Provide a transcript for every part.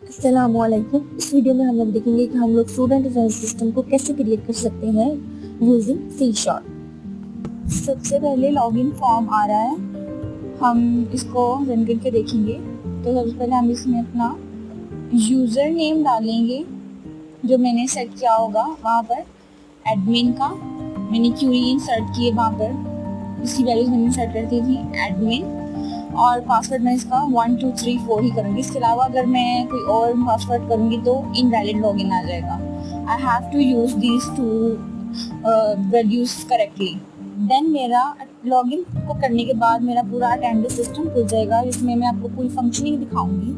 अस्सलामुअलैकुम। इस वीडियो में हम लोग देखेंगे कि हम लोग स्टूडेंट अटेंडेंस सिस्टम को कैसे क्रिएट कर सकते हैं यूजिंग सी शार्प। सबसे पहले लॉगिन फॉर्म आ रहा है, हम इसको रन करके देखेंगे। तो सबसे पहले हम इसमें अपना यूज़र नेम डालेंगे जो मैंने सेट किया होगा वहाँ पर। एडमिन का मैंने क्यूरी इंसर्ट किए वहाँ पर, इसकी वैल्यूज मैंने सेट कर दी थी एडमिन। और पासवर्ड मैं इसका 1 2 3 4 ही करूँगी। इसके अलावा अगर मैं कोई और पासवर्ड करूँगी तो इनवैलिड लॉगिन आ जाएगा। I have to use these two values correctly. Then मेरा लॉगिन को करने के बाद मेरा पूरा अटेंडेंस सिस्टम खुल जाएगा, जिसमें मैं आपको पूरी फंक्शनिंग दिखाऊंगी।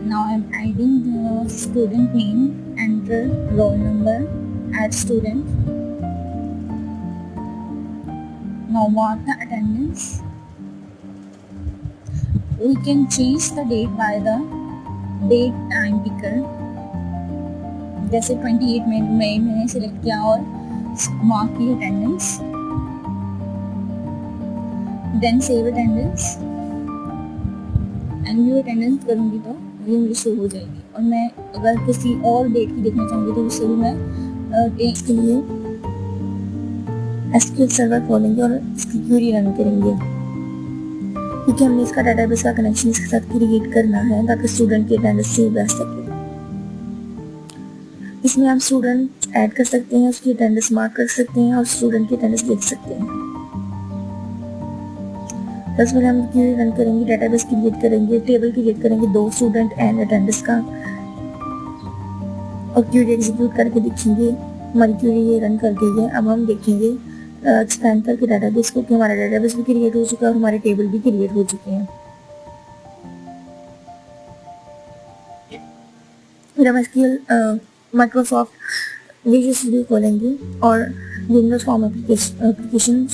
Now I am adding the student name, enter roll number, add student. Now mark the attendance. We can change the date by the date time picker. जैसे 28 मई मैंने सिलेक्ट किया और मार्क की attendance. Then save attendance and view attendance करूँगी तो view मेरी show हो जाएगी। और मैं अगर किसी और डेट की देखना चाहूँगी तो उससे भी मैं डेट के लिए एसक्यूएल सर्वर खोलेंगे और इसकी क्वेरी रन करेंगे, क्योंकि हमने इसका डेटाबेस का कनेक्शन इसके साथ क्रिएट करना है ताकि स्टूडेंट की अटेंडेंस सेव रह सके। इसमें हम स्टूडेंट ऐड कर सकते हैं, उसकी अटेंडेंस मार्क कर सकते हैं और स्टूडेंट की अटेंडेंस देख सकते हैं। सबसे पहले हम क्वेरी रन करेंगे, डेटाबेस क्रिएट करेंगे, टेबल क्रिएट करेंगे 2 स्टूडेंट एंड अटेंडेंस का, और क्वेरी एग्जीक्यूट करके देखेंगे। हमारी क्वेरी ये रन कर गई है। अब हम देखेंगे एक्सपेंड करके डेटाबेस को कि हमारा डेटाबेस भी क्रिएट हो चुका है और हमारे टेबल भी क्रिएट हो चुके हैं। फिर हम एसक्यूएल माइक्रोसॉफ्ट विजुअल स्टूडियो खोलेंगे और विंडोज फॉर्म एप्लीकेशन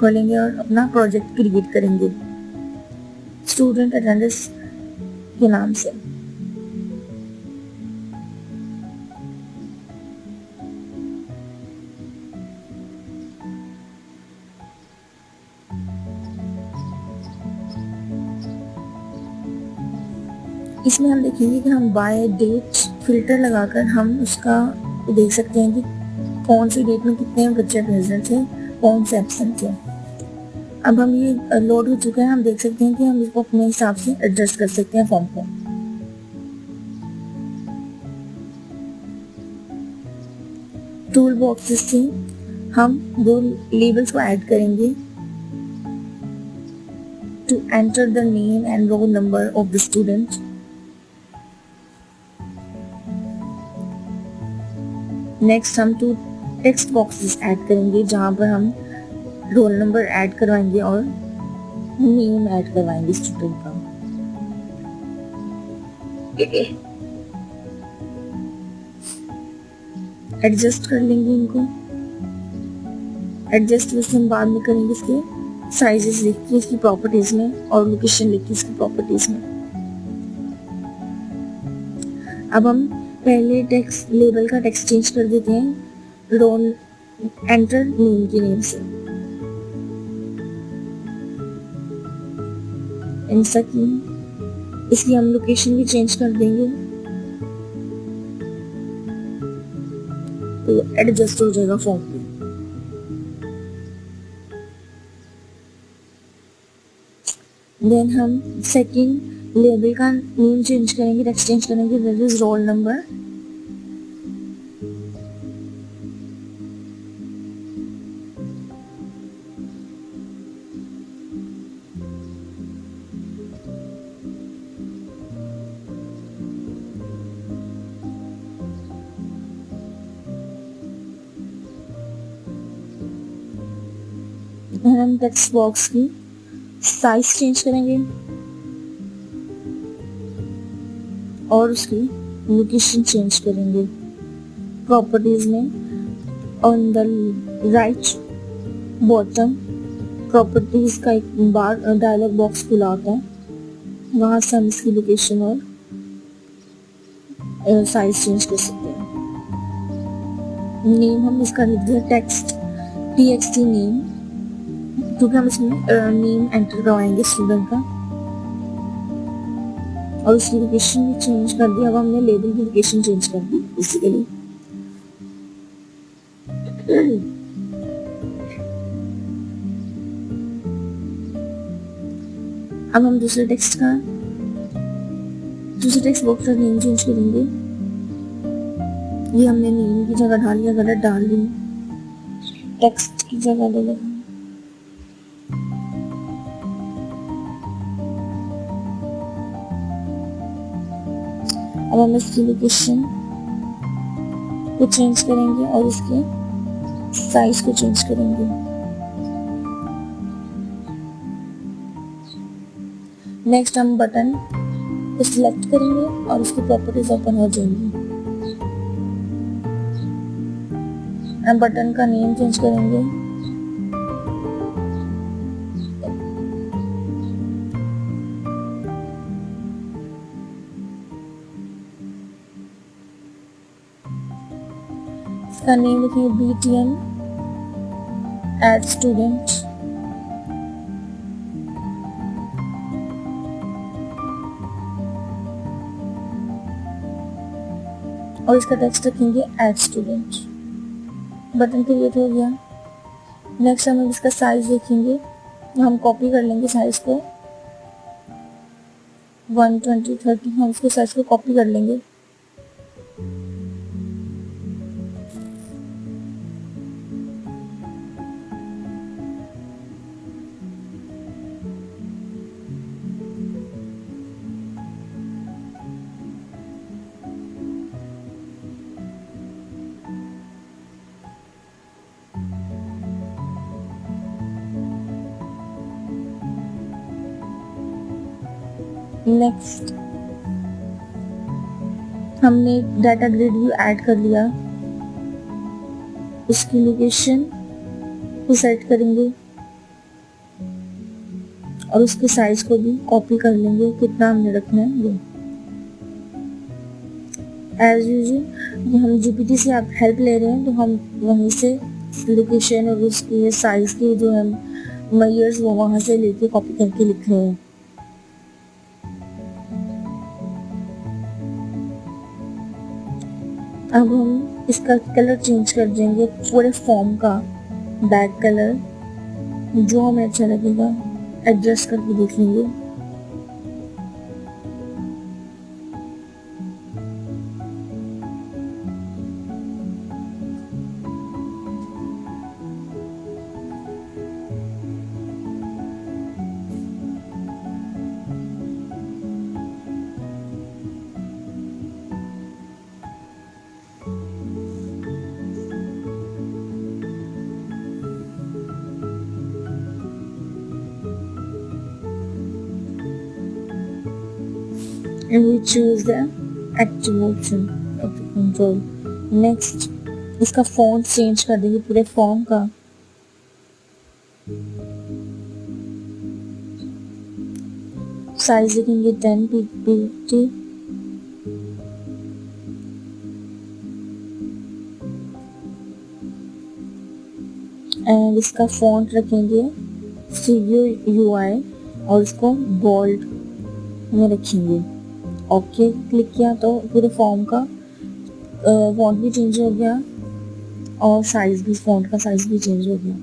खोलेंगे और अपना प्रोजेक्ट क्रिएट करेंगे स्टूडेंट अटेंडेंस के नाम से। इसमें हम देखेंगे कि हम बाय डेट फिल्टर लगाकर हम उसका देख सकते हैं कि कौन सी डेट में कितने बच्चे प्रेजेंट थे, कौन से एब्सेंट थे। अब हम ये लोड हो चुका है, हम देख सकते हैं कि हम इसको अपने हिसाब से एडजस्ट कर सकते हैं फॉर्म को। टूल बॉक्सेस से हम 2 लेबल्स को ऐड करेंगे to enter the name and roll number of the student. Next हम 2 टेक्स्ट बॉक्सेस ऐड करेंगे जहां पर हम रोल नंबर ऐड करवाएंगे और नेम ऐड करवाएंगे स्टूडेंट का। एडजस्ट कर लेंगे इनको। एडजस्ट वैसे हम बाद में करेंगे इसके साइजेस लिख के इसकी प्रॉपर्टीज में और लोकेशन लिख के इसकी प्रॉपर्टीज में। अब हम पहले टेक्स्ट लेबल का टेक्स्ट चेंज कर देते हैं रोल एंटर नेम की नेम से। इसकी हम लोकेशन भी चेंज कर देंगे तो एडजस्ट हो जाएगा फॉर्म पे। देन हम सेकंड लेबल का नेम चेंज करेंगे, टेक्स्ट चेंज करेंगे, दैट इज रोल नंबर। हम टेक्स्ट बॉक्स की साइज चेंज करेंगे और उसकी लोकेशन चेंज करेंगे प्रॉपर्टीज में। On the right bottom properties का एक बार डायलॉग बॉक्स खुला होता है, वहां से हम इसकी लोकेशन और साइज चेंज कर सकते हैं। नेम हम इसका लिख दिया टेक्स्ट txt नेम, क्योंकि हम इसमें नेम एंटर करवाएंगे स्टूडेंट का। और उसकी लोकेशन भी चेंज कर दी। अब हमने लेबल की लोकेशन चेंज कर दी बेसिकली। अब हम दूसरे टेक्स्ट बॉक्स का नेम चेंज करेंगे। ये हमने नेम की जगह डाल दिया, गलत डाल दी, टेक्स्ट की जगह ले लेंगे। अब हम इसकी लोकेशन को चेंज करेंगे और इसके साइज को चेंज करेंगे। नेक्स्ट हम बटन को सिलेक्ट करेंगे और उसकी प्रॉपर्टीज ओपन हो जाएंगी। हम बटन का नेम चेंज करेंगे। इसका नेम लिखेंगे BTN एड स्टूडेंट। और इसका टेक्स्ट रखेंगे एड स्टूडेंट। बटन क्रिएट हो गया। नेक्स्ट हम इसका साइज देखेंगे। हम कॉपी कर लेंगे साइज को 120 30। हम इसके साइज को कॉपी कर लेंगे। नेक्स्ट हमने डाटा ग्रिड व्यू ऐड कर लिया। उसकी लोकेशन को सेट करेंगे और उसके साइज को भी कॉपी कर लेंगे, कितना हमने रखना है ये। एज यूजुअल हम जीपीटी से आप हेल्प ले रहे हैं तो हम वहीं से लोकेशन और उसके साइज के जो हम मेजर्स वो वहां से लेके कॉपी करके लिख रहे हैं। अब हम इसका कलर चेंज कर देंगे, पूरे फॉर्म का बैक कलर जो हमें अच्छा लगेगा एडजस्ट करके देख लेंगे। And we choose the active option of the control. Next इसका फॉन्ट चेंज कर देंगे पूरे फॉर्म का। साइज देखेंगे 10 ppt। एंड इसका फॉन्ट रखेंगे CUI और इसको बोल्ड में रखेंगे। ओके क्लिक किया तो पूरे फॉर्म का फॉन्ट भी चेंज हो गया और साइज भी, फॉन्ट का साइज भी चेंज हो गया।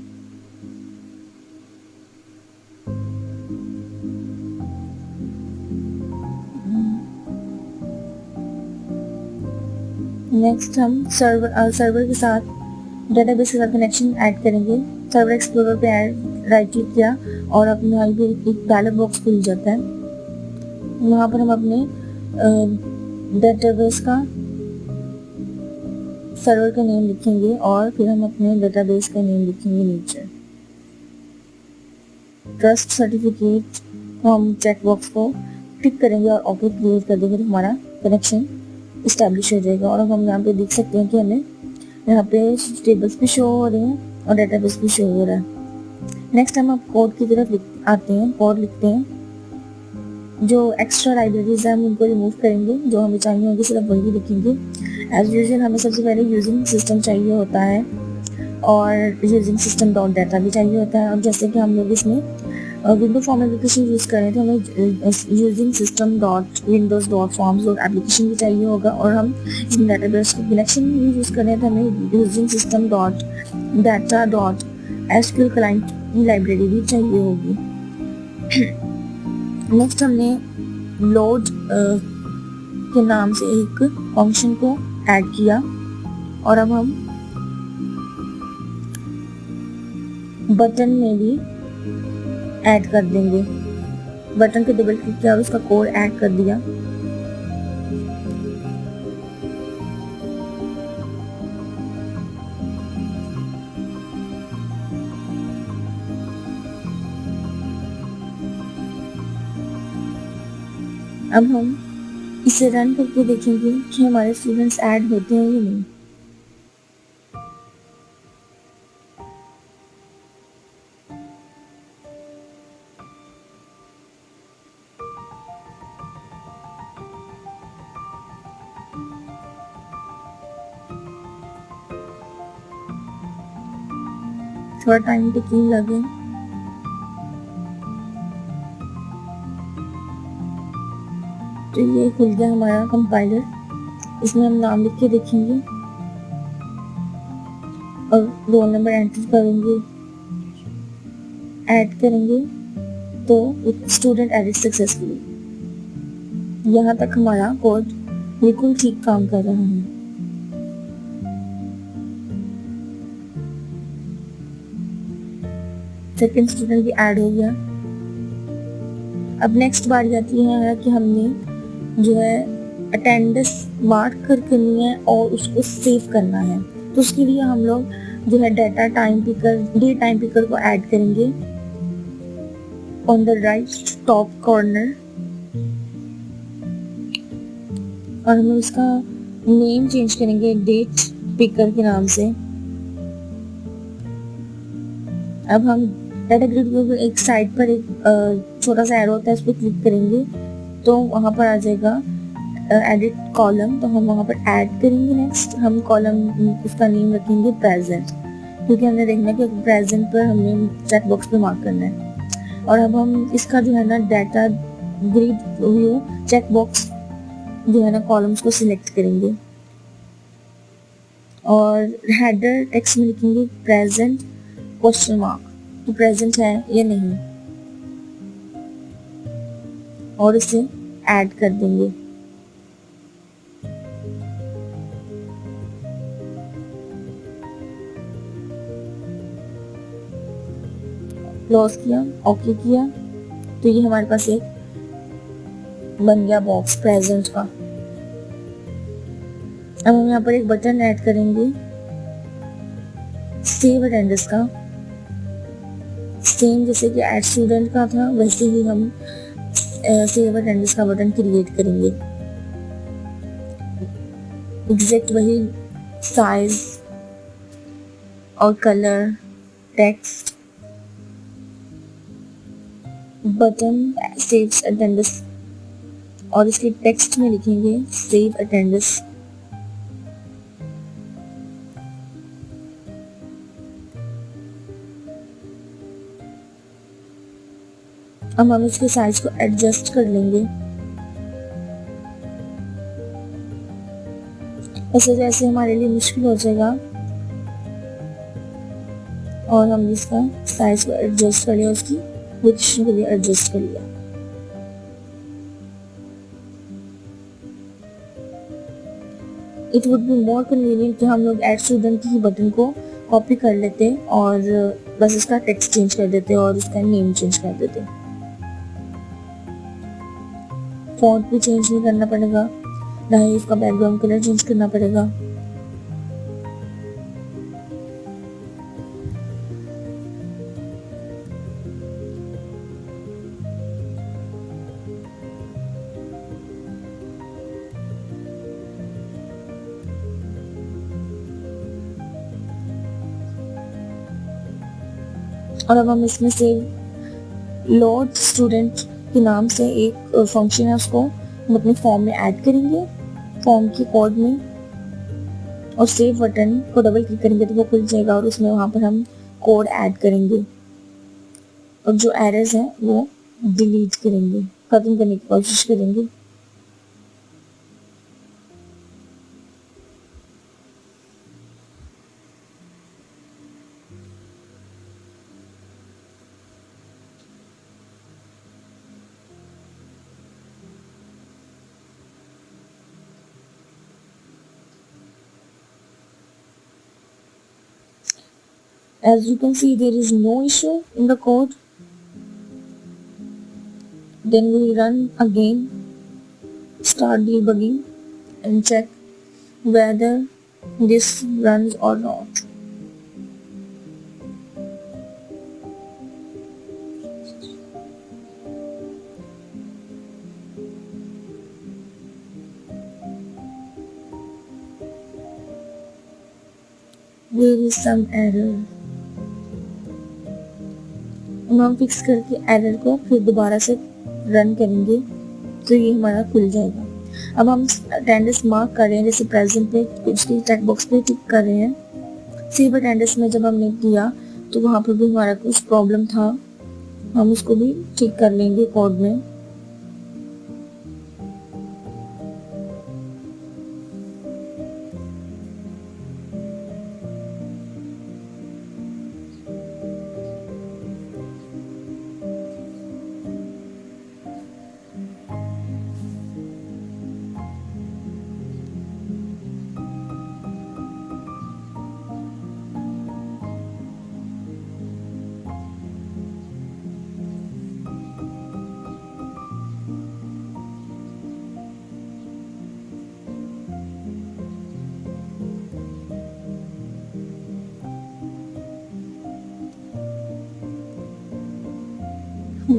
नेक्स्ट हम सर्वर के साथ डेटाबेस के साथ कनेक्शन ऐड करेंगे। सर्वर एक्सप्लोरर पे राइट क्लिक किया और अपने यहाँ पे एक डायलॉग बॉक्स खुल जाता है। वहाँ पर हम अपने डेटाबेस का सर्वर का नेम लिखेंगे और फिर हम अपने डेटाबेस का नेम लिखेंगे नीचे। ट्रस्ट सर्टिफिकेट हम चेक बॉक्स को टिक करेंगे और ऑटो क्रिएट कर देंगे तो हमारा कनेक्शन इस्टेब्लिश हो जाएगा। और अब हम यहाँ पे देख सकते हैं कि हमें यहाँ पे टेबल्स भी शो हो रहे हैं और डेटाबेस भी शो हो रहा है। नेक्स्ट हम अब कोड की तरफ आते हैं। कोड लिखते हैं। जो एक्स्ट्रा लाइब्रेरीज हैं हम उनको रिमूव करेंगे, जो हमें चाहिए होंगे सिर्फ वही लिखेंगे। एज यूजुअल हमें सबसे पहले यूजिंग सिस्टम चाहिए होता है और यूजिंग सिस्टम डॉट डाटा भी चाहिए होता है। और जैसे कि हम लोग इसमें विंडो फॉर्म एप्लीकेशन यूज़ करें तो हमें using system dot Windows dot forms dot application भी चाहिए होगा, और हम इसमें डाटाबेस के कनेक्शन भी यूज़ करें तो हमें using system dot data dot SQL client की लाइब्रेरी भी चाहिए होगी। नेक्स्ट हमने लोड के नाम से एक फंक्शन को ऐड किया, और अब हम बटन में भी ऐड कर देंगे। बटन पे डबल क्लिक किया और उसका कोड ऐड कर दिया। अब हम इसे रन करके देखेंगे कि हमारे स्टूडेंट्स ऐड होते हैं या नहीं। थोड़ा टाइम टेकिंग लगे। तो ये खुल गया हमारा कंपाइलर। इसमें हम नाम लिख के देखेंगे और रोल नंबर एंटर करेंगे, ऐड करेंगे तो स्टूडेंट एडिट सक्सेसफुली। यहाँ तक हमारा कोड बिल्कुल ठीक काम कर रहा है। सेकंड स्टूडेंट भी ऐड हो गया। अब नेक्स्ट बारी आती है कि हमने जो है अटेंडेंस मार्क करनी है और उसको सेव करना है। तो उसके लिए हम लोग जो है डे टाइम पिकर को ऐड करेंगे on the right top corner, और हम उसका नेम चेंज करेंगे डेट पिकर के नाम से। अब हम डाटा ग्रिड के एक साइड पर एक छोटा सा एरो होता है, उस पर क्लिक करेंगे तो वहाँ पर आ जाएगा एडिट कॉलम। तो हम वहाँ पर ऐड करेंगे। नेक्स्ट हम कॉलम इसका नेम रखेंगे प्रेजेंट, क्योंकि हमने देखना कि प्रेजेंट पर हमें चेक बॉक्स पे मार्क करना है। और अब हम इसका जो है ना data grid view check box जो है ना कॉलम्स को सिलेक्ट करेंगे और हेडर टेक्स्ट में लिखेंगे प्रेजेंट क्वेश्चन मार्क, तो प्रेजेंट है या नहीं, और इसे ऐड कर देंगे। क्लोज किया, ओके किया, तो ये हमारे पास एक बन गया बॉक्स प्रेजेंट का। अब हम यहाँ पर एक बटन ऐड करेंगे सेव अटेंडेंस का। सेम जैसे कि ऐड स्टूडेंट का था वैसे ही हम सेव अटेंडेंस का बटन क्रिएट करेंगे। एग्जैक्ट वही साइज और colour, text, button save attendance, और इसके टेक्स्ट में लिखेंगे सेव अटेंडेंस। अब हम इसके साइज को एडजस्ट कर लेंगे। ऐसे जैसे हमारे लिए मुश्किल हो जाएगा और हम इसका साइज को एडजस्ट कर लिया, उसकी पोजीशन को भी एडजस्ट कर लिया। It would be more convenient कि हम लोग एड स्टूडेंट की बटन को कॉपी कर लेते और बस इसका टेक्स्ट चेंज कर देते और इसका नेम चेंज कर देते। फॉन्ट भी चेंज नहीं करना पड़ेगा, ना ही इसका बैकग्राउंड कलर चेंज करना पड़ेगा। और अब हम इसमें से लोड स्टूडेंट के नाम से एक फंक्शन है, उसको हम अपने फॉर्म में ऐड करेंगे, फॉर्म के कोड में, और सेव बटन को डबल क्लिक करेंगे तो वो खुल जाएगा और उसमें वहाँ पर हम कोड ऐड करेंगे। और जो एरर्स हैं वो डिलीट करेंगे, खत्म करने की कोशिश करेंगे। As you can see, there is no issue in the code. Then we run again, start debugging and check whether this runs or not. There is some error. हम फिक्स करके एरर को फिर दोबारा से रन करेंगे तो ये हमारा खुल जाएगा। अब हम अटेंडेंस मार्क कर रहे हैं, जैसे प्रेजेंट पे पिछली चेक बॉक्स पे टिक कर रहे हैं। सेव अटेंडेंस में जब हमने किया तो वहाँ पर भी हमारा कुछ प्रॉब्लम था, हम उसको भी ठीक कर लेंगे कोड में।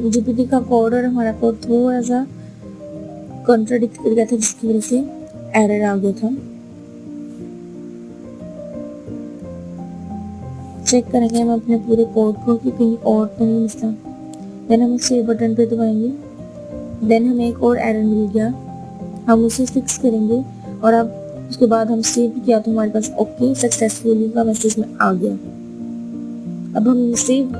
जीपीटी का कोड और हमारा कोड थोड़ा सा कॉन्ट्राडिक्ट कर गया था, जिसकी वजह से एरर आ गया था। चेक करेंगे हम अपने पूरे कोड को कि कहीं और तो नहीं मिलता। देन हम सेव बटन पे दबाएंगे। देन हमें एक और एरर मिल गया, हम उसे फिक्स करेंगे और अब उसके बाद हम सेव किया तो हमारे पास ओके सक्सेसफुली का मैसेज में आ गया। अब हम सेव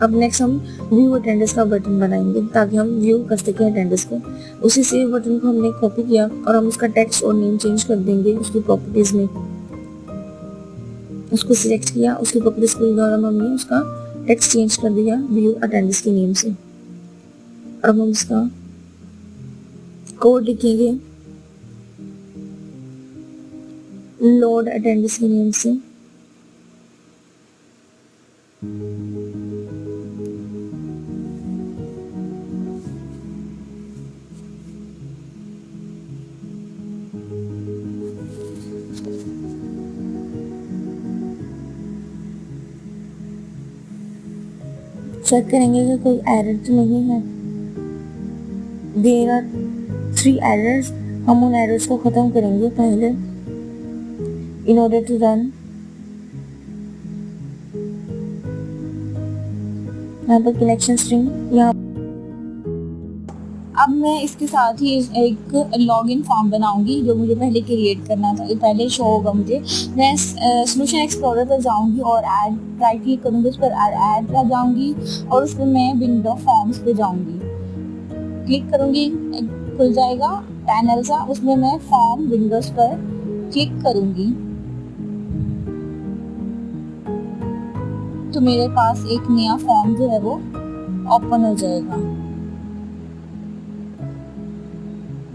अब नेक्स्ट हम व्यू अटेंडेंस का बटन बनाएंगे ताकि हम व्यू कर सकें अटेंडेंस को। उसी सेव बटन को हमने कॉपी किया और हम उसका टेक्स्ट और नेम चेंज कर देंगे उसकी प्रॉपर्टीज में। उसको सिलेक्ट किया, उसकी प्रॉपर्टीज को और हमने उसका टेक्स्ट चेंज कर दिया व्यू अटेंडेंस के नेम से। अब हम उसका कोड लिखेंगे लोड अटेंडेंस के नेम से। चेक करेंगे कि कोई एरर तो नहीं है। देयर आर 3 एरर्स, हम उन एरर्स को खत्म करेंगे पहले इन ऑर्डर टू रन। यहाँ पर कनेक्शन स्ट्रिंग यहाँ। अब मैं इसके साथ ही एक लॉगिन फॉर्म बनाऊंगी जो मुझे पहले क्रिएट करना था, पहले शो होगा मुझे। मैं सॉल्यूशन एक्सप्लोरर पर जाऊंगी और ऐड राइट क्लिक करूंगी, उस पर ऐड पर जाऊंगी और उस पर मैं विंडो फॉर्म्स पे जाऊंगी, क्लिक करूंगी, खुल जाएगा पैनल सा, उसमें मैं फॉर्म विंडोज पर क्लिक करूंगी तो मेरे पास एक नया फॉर्म जो है वो ओपन हो जाएगा।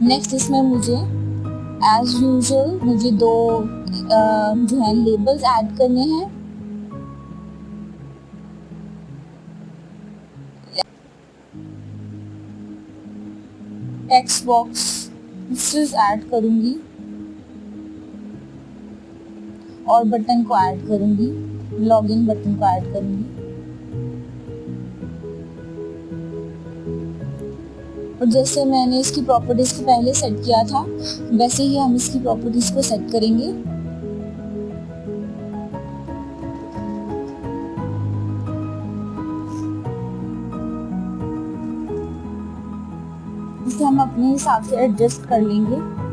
नेक्स्ट इसमें मुझे एज यूजुअल मुझे 2 जो है लेबल्स ऐड करने हैं। टेक्स्ट बॉक्स ऐड करूंगी और बटन को ऐड करूंगी, लॉगिन बटन को ऐड करूंगी। और जैसे मैंने इसकी प्रॉपर्टीज को पहले सेट किया था वैसे ही हम इसकी प्रॉपर्टीज को सेट करेंगे। इसे हम अपने हिसाब से एडजस्ट कर लेंगे।